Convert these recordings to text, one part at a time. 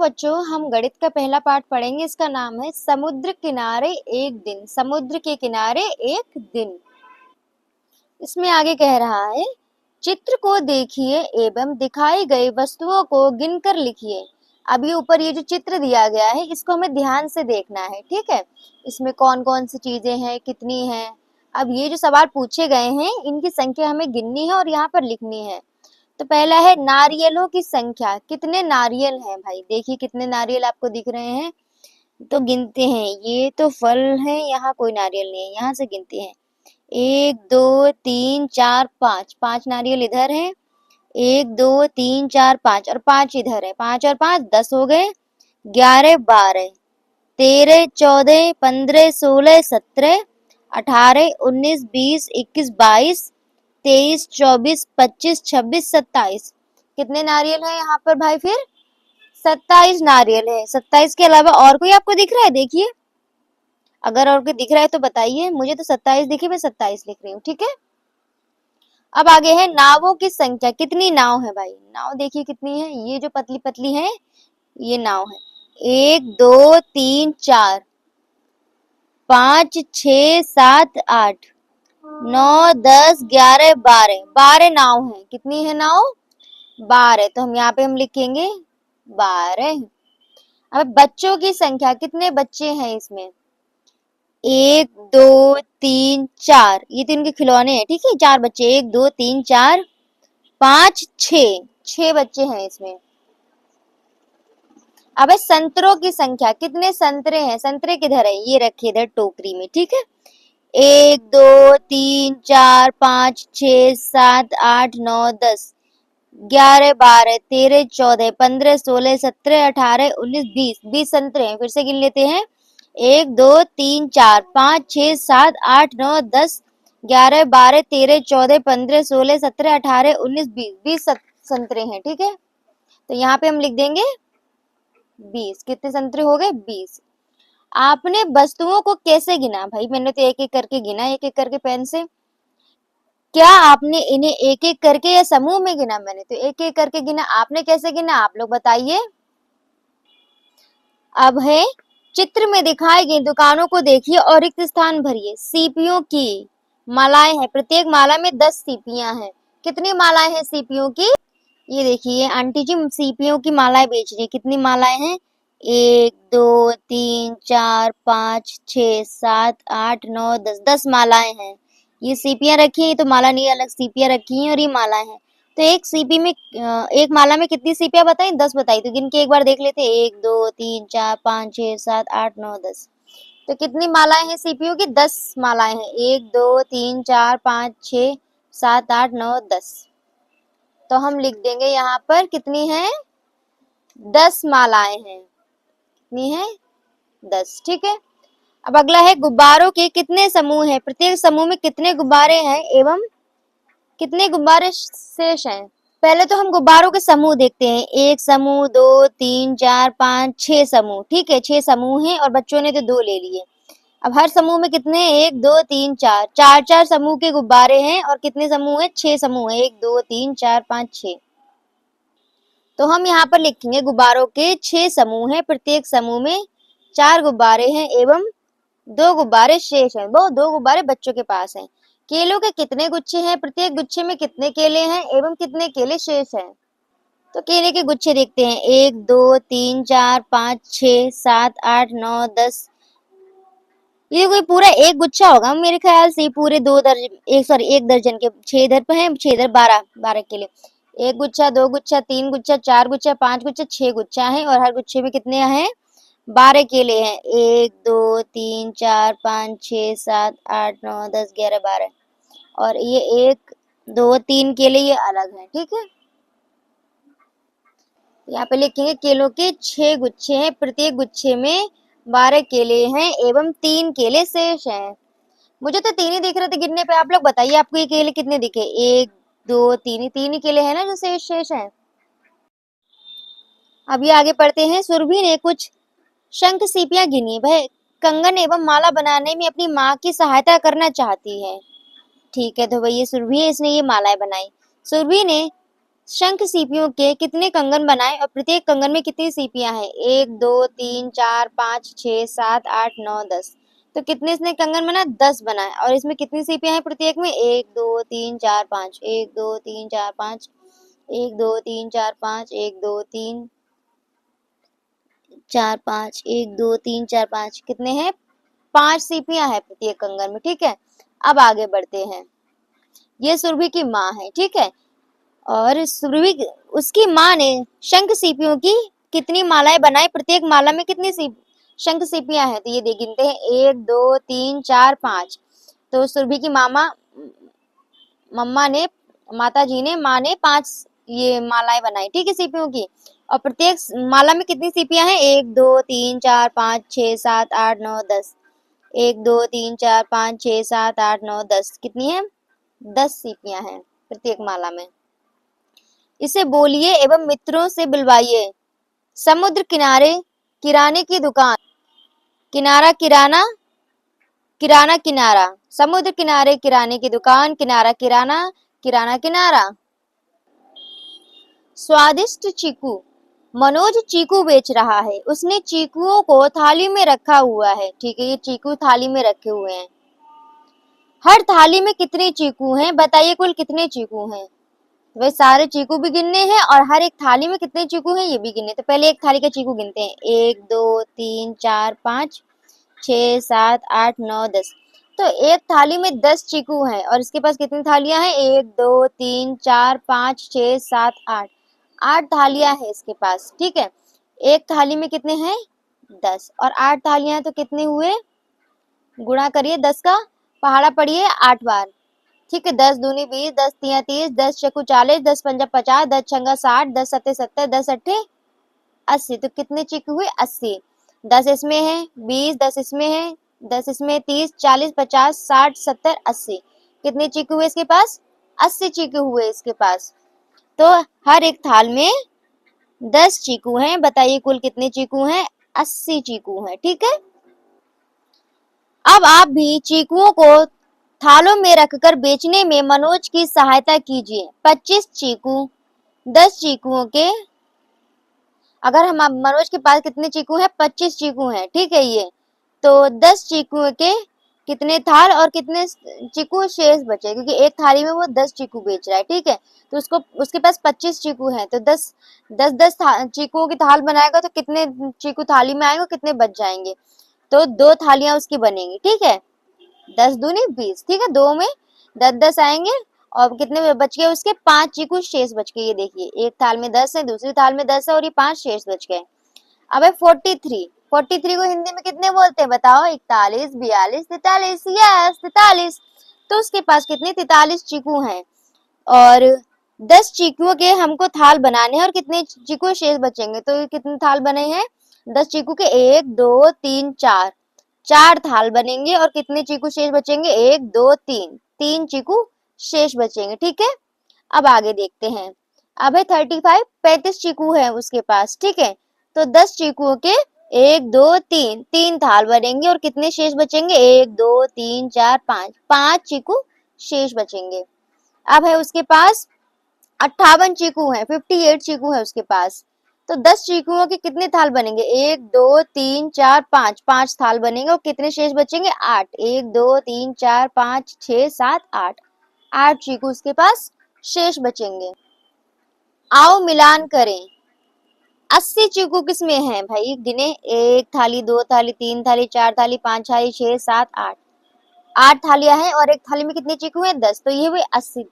बच्चों, हम गणित का पहला पाठ पढ़ेंगे। इसका नाम है समुद्र किनारे एक दिन। समुद्र के किनारे एक दिन। इसमें आगे कह रहा है, चित्र को देखिए एवं दिखाई गई वस्तुओं को गिनकर लिखिए। अब ये ऊपर ये जो चित्र दिया गया है, इसको हमें ध्यान से देखना है, ठीक है। इसमें कौन कौन सी चीजें हैं, कितनी हैं। अब ये जो सवाल पूछे गए हैं, इनकी संख्या हमें गिननी है और यहाँ पर लिखनी है। तो पहला है नारियलों की संख्या। कितने नारियल हैं भाई? देखिए कितने नारियल आपको दिख रहे हैं, तो गिनते हैं। ये तो फल है, यहाँ कोई नारियल नहीं है, यहाँ से गिनते हैं। 1 2 3 4 5। 5 नारियल इधर है। 1 2 3 4 5 और 5 इधर है। 5 और 5 10 हो गए। 11 12 13 14 15 16 17 18 19 20 21 22 23 24 25 26 27। कितने नारियल है यहाँ पर भाई? फिर 27 नारियल है। 27 के अलावा और कोई आपको दिख रहा है? देखिए, अगर और कोई दिख रहा है तो बताइए। मुझे तो 27 दिखे, मैं 27 लिख रही हूँ, ठीक है। अब आगे है नावों की संख्या। कितनी नाव है भाई? नाव देखिए कितनी है। ये जो पतली पतली है, ये नाव है। 1 2 3 4 5 6 7 8 9 10 11 12। 12 नाव है। कितनी है नाव? 12। तो हम यहाँ पे हम लिखेंगे 12। अब बच्चों की संख्या। कितने बच्चे हैं इसमें? 1 2 3 4। ये तो इनके खिलौने हैं, ठीक है। 4 बच्चे। 1 2 3 4 5 6। 6 बच्चे हैं इसमें। अब है संतरों की संख्या। कितने संतरे हैं? संतरे किधर है? ये रखे इधर टोकरी में, ठीक है। 1 2 3 4 5 6 7 8 9 10 11 12 13 14 15 16 17 18 19 20। 20 संतरे हैं। फिर से गिन लेते हैं। 1 2 3 4 5 6 7 8 9 10 11 12 13 14 15 16 17 18 19 20। 20 संतरे हैं, ठीक है। तो यहाँ पे हम लिख देंगे 20। कितने संतरे हो गए? 20। आपने वस्तुओं को कैसे गिना भाई? मैंने तो एक एक करके गिना, एक एक करके पेन से। क्या आपने इन्हें एक एक करके या समूह में गिना? मैंने तो एक एक करके गिना। आपने कैसे गिना? आप लोग बताइए। अब है चित्र में दिखाई गई दुकानों को देखिए और रिक्त स्थान भरिए। सीपियों की मालाएं हैं। प्रत्येक माला में 10 सीपियां हैं। कितनी मालाएं हैं सीपियों की? ये देखिए आंटी जी सीपियों की मालाएं बेच रही है। कितनी मालाएं हैं? 1 2 3 4 5 6 7 8 9 10। 10 मालाएं हैं। ये सीपियां रखी है, तो माला नहीं, अलग सीपियां रखी हैं और ये मालाएं हैं। तो एक सीपी में एक माला में कितनी सीपियां बताई? 10 बताई। तो गिन के एक बार देख लेते हैं। 1 2 3 4 5 6 7 8 9 10। तो कितनी मालाएं हैं सीपियों की? 10 मालाएं हैं। 1 2 3 4 5 6 7 8 9 10। तो हम लिख देंगे यहाँ पर कितनी है? 10 मालाएं हैं। कितनी है? 10, ठीक है। अब अगला है गुब्बारों के कितने समूह हैं? प्रत्येक समूह में कितने गुब्बारे हैं एवं कितने गुब्बारे शेष हैं? पहले तो हम गुब्बारों के समूह देखते हैं। 1 समूह, 2 3 4 5 6 समूह, ठीक है। 6 समूह हैं और बच्चों ने तो 2 ले लिए। अब हर समूह में कितने हैं? 1 2 3 4। 4 समूह के गुब्बारे हैं और कितने समूह हैं? 6 समूह हैं। 1 2 3 4 5 6। तो हम यहाँ पर लिखेंगे गुब्बारों के 6 समूह हैं। प्रत्येक समूह में 4 गुब्बारे हैं एवं 2 गुब्बारे शेष हैं। वो 2 गुब्बारे बच्चों के पास हैं। केलों के कितने गुच्छे हैं? प्रत्येक गुच्छे में कितने केले हैं एवं कितने केले शेष हैं? तो केले के गुच्छे देखते हैं। 1 2 3 4 5 6 7 8 9 10। ये कोई पूरा एक गुच्छा होगा मेरे ख्याल से। पूरे 2 दर्जन, एक दर्जन के 6 इधर पे हैं, 6 इधर, 12 केले। 1 गुच्छा, 2 गुच्छा, 3 गुच्छा, 4 गुच्छा, 5 गुच्छा, 6 गुच्छा है और हर गुच्छे में कितने हैं? 12 केले हैं। 1 2 3 4 5 6 7 8 9 10 11 12। और ये 1 2 3 केले ये अलग हैं, ठीक है। यहाँ पे लिखेंगे केलों के 6 गुच्छे हैं। प्रत्येक गुच्छे में 12 केले हैं एवं 3 केले शेष हैं। मुझे तो 3 ही दिख रहे थे गिनने पे। आप लोग बताइए आपको ये केले कितने दिखे? 1 2 3 ही केले हैं ना जो शेष हैं। अभी आगे पढ़ते हैं। सुरभि ने कुछ शंख सीपियां गिनी। वह कंगन एवं माला बनाने में अपनी माँ की सहायता करना चाहती है। ठीक है, तो वही सुरभि है, इसने ये मालाएं बनाई। सुरभि ने शंख सीपियों के कितने कंगन बनाए और प्रत्येक कंगन में कितनी सीपियां हैं? 1 2 3 4 5 6 7 8 9 10। तो कितने इसने कंगन बनाए? 10 बनाए। और इसमें कितनी सीपियां हैं प्रत्येक में? 1 2 3 4 5, 1 2 3 4 5, 1 2 3 4 5, 1 2 3 4 5, 1 2 3 4 5। कितने हैं? 5 सीपियां हैं प्रत्येक कंगन में। ठीक है, अब आगे बढ़ते हैं। ये सुरभि की माँ है। ठीक है, और सुरभि उसकी माँ ने शंख सीपियों की कितनी मालाएं बनाई? प्रत्येक माला में कितनी शंख सीपियां हैं? तो ये गिनते हैं, 1 2 3 4 5। तो सुरभि की माता जी ने माँ ने 5 ये मालाएं बनाई। ठीक है, सीपियों की। और प्रत्येक माला में कितनी सीपियां हैं? 1 2 3 4 5 6 7 8 9 10। 1 2 3 4 5 6 7 8 9 10। कितनी है? 10 सीपियां हैं प्रत्येक माला में। इसे बोलिए एवं मित्रों से बुलवाइए। समुद्र किनारे किराने की दुकान। किनारा किराना, किराना किनारा। समुद्र किनारे किराने की दुकान, किनारा किराना, किराना किनारा। स्वादिष्ट चीकू। मनोज चीकू बेच रहा है। उसने चीकुओं को थाली में रखा हुआ है। ठीक है, ये चीकू थाली में रखे हुए हैं। हर थाली में कितने चीकू हैं? बताइए कुल कितने चीकू हैं? वे सारे चीकू भी गिनने हैं और हर एक थाली में कितने चीकू हैं ये भी गिनने। तो पहले एक थाली के चीकू गिनते हैं, 1 2 3 4 5 6 7 8 9 10। तो एक थाली में 10 चीकू हैं और इसके पास कितनी थालियां हैं? 1 2 3 4 5 6 7 8। 8 थालियां हैं इसके पास। ठीक है, एक थाली में कितने हैं? 10 और 8 थालियां हैं तो कितने हुए? गुणा करिए, 10 का पहाड़ा पढ़िए 8 बार। ठीक है, 10 दूनी 20, 10 तिया 30, 10 चक्कू 40, 10 पंजा 50, 10 छंगा 60, 10 सत्ते 70, 10 अट्ठे 80। तो कितने चीकू हुए? 80। 10 इसमें है, 20, 10 इसमें है, 10 इसमें, 30 40 50 60 70 80। कितने चीकू हुए इसके पास? 80 चीकू हुए इसके पास। तो हर एक थाल में 10 चीकू हैं। बताइए कुल कितने चीकू हैं? 80 चीकू हैं। ठीक है, अब आप भी चीकुओं को थालों में रखकर बेचने में मनोज की सहायता कीजिए। 25 चीकू 10 चीकुओं के, अगर हम मनोज के पास कितने चीकू हैं? 25 चीकू हैं। ठीक है, ये तो 10 चीकुओं के कितने थाल और कितने चीकू शेष बचे? क्योंकि एक थाली में वो 10 चीकू बेच रहा है। ठीक है, तो उसके पास 25 चीकू हैं, तो 10 10 10 चीकुओं की थाल बनाएगा तो कितने चीकू थाली में आएंगे, कितने बच जाएंगे? तो 2 थालियां उसकी बनेंगी। ठीक है, 10 दूनी 20। ठीक है, 2 में 10 10 आएंगे और कितने बच गए उसके? 5 चीकू शेष बच गए। ये देखिए, एक थाल में 10 है, दूसरी थाल में 10 है और ये 5 शेष बच गए। अब है 43। 43 को हिंदी में कितने बोलते हैं? बताओ। 41 42 43। यस, 43। तो उसके पास कितने? 43 चीकू हैं और 10 चीकुओं के हमको थाल बनाने हैं और कितने चीकू शेष बचेंगे? तो कितने थाल बने हैं? 10 चीकू के 1 2 3 4, 4 थाल बनेंगे और कितने चीकू शेष बचेंगे? 1 2 3, 3 चीकू शेष बचेंगे। ठीक है, अब आगे देखते हैं। अब है 35। 35 चीकू है उसके पास। ठीक है, तो 10 चीकुओं के 1 2 3, 3 थाल बनेंगे और कितने शेष बचेंगे? 1 2 3 4 5, 5 चीकू शेष बचेंगे। अब है उसके पास 58 चीकू है, 58 चीकू है उसके पास। तो 10 चीकुओं के कितने थाल बनेंगे? 1 2 3 4 5, 5 थाल बनेंगे और कितने शेष बचेंगे? 8। 1 2 3 4 5 6 7 8, 8 चीकू उसके पास शेष बचेंगे। आओ मिलान करें। 80 चीकू किसमें है भाई? गिने, 1 थाली 2 थाली 3 थाली 4 थाली 5 थाली 6 7 8, 8 थालियां हैं और एक थाली में कितने चीकू हैं? 10। तो ये हुए 80।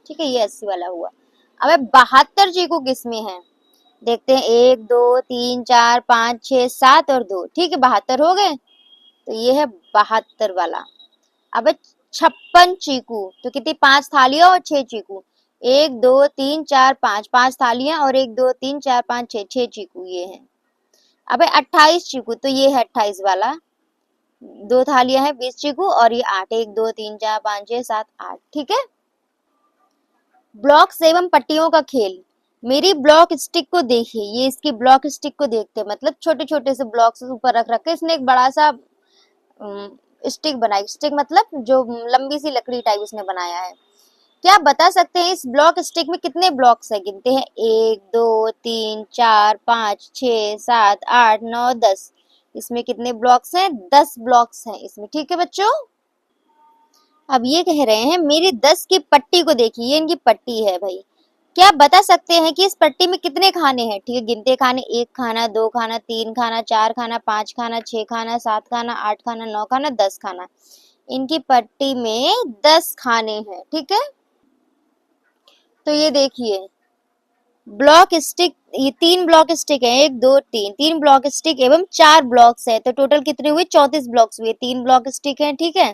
ठीक है, ये 80 वाला हुआ। अब 72 चीकू किसमें है? देखते हैं, 1 2 3 4 5 6 7 और 2। ठीक है, 72 हो गए। तो ये है 72 वाला। अब 56 चीकू। तो कितनी? 5 थालियां और 6 चीकू। 1 2 3 4 5, 5 थालियां और 1 2 3 4 5 6, 6 चीकू ये है। अब 28 चीकू। तो ये है 28 वाला। 2 थालियां है, 20 चीकू और ये 8। 1 2 3 4 5 6 7 8। ठीक है, ब्लॉक्स एवं पट्टियों का खेल। मेरी ब्लॉक स्टिक को देखिए। ये इसकी ब्लॉक स्टिक को देखते हैं, मतलब छोटे छोटे से ब्लॉक्स ऊपर रख रखे इसने एक बड़ा सा स्टिक बनाई। स्टिक मतलब जो लंबी सी लकड़ी टाइप इसने बनाया है। क्या आप बता सकते हैं इस ब्लॉक स्टिक में कितने ब्लॉक्स है? गिनते हैं, 1 2 3 4 5 6 7 8 9 10। इसमें कितने ब्लॉक्स हैं? 10 ब्लॉक्स हैं इसमें। ठीक है बच्चों। अब ये कह रहे हैं मेरी 10 की पट्टी को देखिए, ये इनकी पट्टी है भाई। क्या आप बता सकते हैं कि इस पट्टी में कितने खाने हैं? ठीक है, गिनते खाने, 1 खाना, 2 खाना, 3 खाना, 4 खाना, 5 खाना, 6 खाना, 7 खाना, 8 खाना, 9 खाना, 10 खाना। इनकी पट्टी में 10 खाने हैं। ठीक है, तो ये देखिए ब्लॉक स्टिक, ये 3 ब्लॉक स्टिक है, 1 2 3, 3 ब्लॉक स्टिक एवं 4 ब्लॉक्स है, तो टोटल कितने हुए? 34 ब्लॉक्स हुए। 3 ब्लॉक स्टिक है, ठीक है,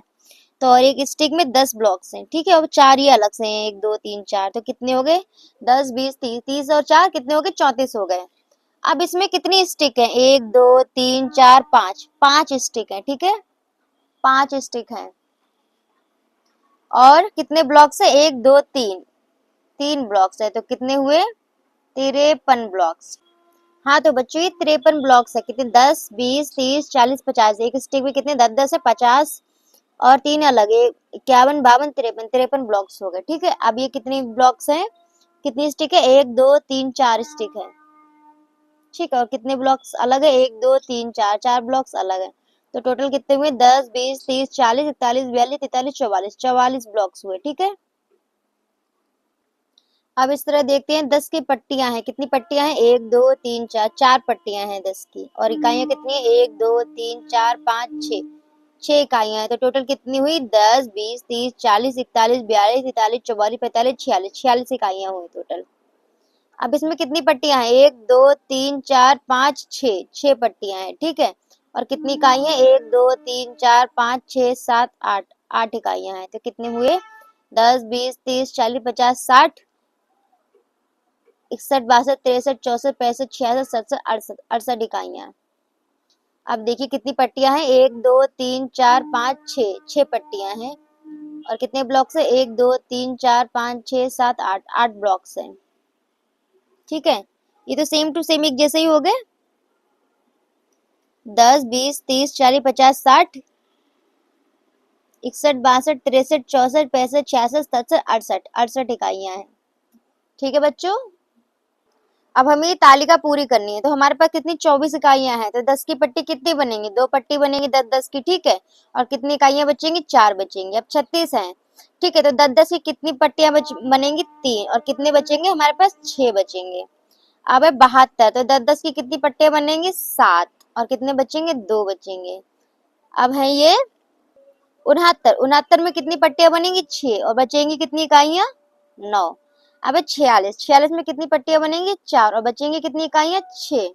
तो और एक स्टिक में 10 ब्लॉक्स हैं। ठीक है, और 4 ही अलग से हैं, 1 2 3 4, तो कितने हो गए? 10 20 30, 30 और 4 कितने हो गए? 34 हो गए। अब इसमें कितनी स्टिक है? 1 2 3 4 5, 5 स्टिक है। ठीक है, 5 स्टिक है। और कितने ब्लॉक्स है? 1 2 3, 3 ब्लॉक्स है, तो कितने हुए? 53 ब्लॉक्स। हाँ तो बच्चों ये 53 ब्लॉक्स है। कितने? 10 20 30 40 50। एक स्टिक में कितने? 10 10 है, 50 और 3 अलग है, 51 52 53, 53 ब्लॉक्स हो गए। ठीक है, अब ये कितनी ब्लॉक्स हैं? कितनी स्टिक है? 1 2 3 4 स्टिक है। ठीक है, और कितने ब्लॉक्स अलग है? 1 2 3 4, 4 ब्लॉक्स अलग है, तो टोटल कितने हुए? 10 20 30 40 41 42 43 44, 44 ब्लॉक्स हुए। ठीक है, अब इस तरह देखते हैं 10 की पट्टियां हैं। कितनी पट्टियां हैं? 1 2 3 4, 4 पट्टियां हैं 10 की। और इकाइयां कितनी है? 1 2 3 4 5 6, 6 इकाइयां हैं, तो टोटल कितनी हुई? 10 20 30 40 41 42 43 44 45 46, 46 इकाइयां हुई टोटल। अब इसमें कितनी पट्टियां हैं? 1 2 3 4 5 6, 6 पट्टियां हैं। ठीक है, और कितनी इकाइयां? 1 2 3 4 5 6 7 8, 8 इकाइयां हैं, तो कितने हुए? 10 20 30 40 50 60 61 62 63 64 65 66 67 68, 68 इकाइयां। अब देखिए कितनी पट्टियां हैं? 1 2 3 4 5 6, 6 पट्टियां हैं। और कितने ब्लॉक्स है? 1 2 3 4 5 6 7 8, 8 ब्लॉक्स हैं। ठीक है, ये तो सेम टू सेम एक जैसे ही हो गए। 10 20 30 40 50 60 61 62 63 64 65 66 67 68, 68 इकाइयां हैं। ठीक है बच्चों, अब हमें ये तालिका पूरी करनी है, तो हमारे पास कितनी? 24 इकाइयां हैं, तो 10 की पट्टी कितनी बनेंगी? 2 पट्टी बनेगी 10 10 की। ठीक है, और कितनी इकाइयां बचेंगी? 4 बचेंगी। अब 36 हैं। ठीक है, तो 10 10 की कितनी पट्टियां बनेंगी? 3, और कितने बचेंगे हमारे पास? 6 बचेंगे। अब है 72, तो 10 10 की कितनी पट्टियां बनेंगी? 7, और कितने बचेंगे? 2 बचेंगे। अब है ये 69, 69 में कितनी पट्टियां बनेंगी? 6, और बचेंगी कितनी इकाइयां? 9। अब है 46, 46 में कितनी पट्टियां बनेंगी? 4, और बचेंगी कितनी इकाइयां? 6।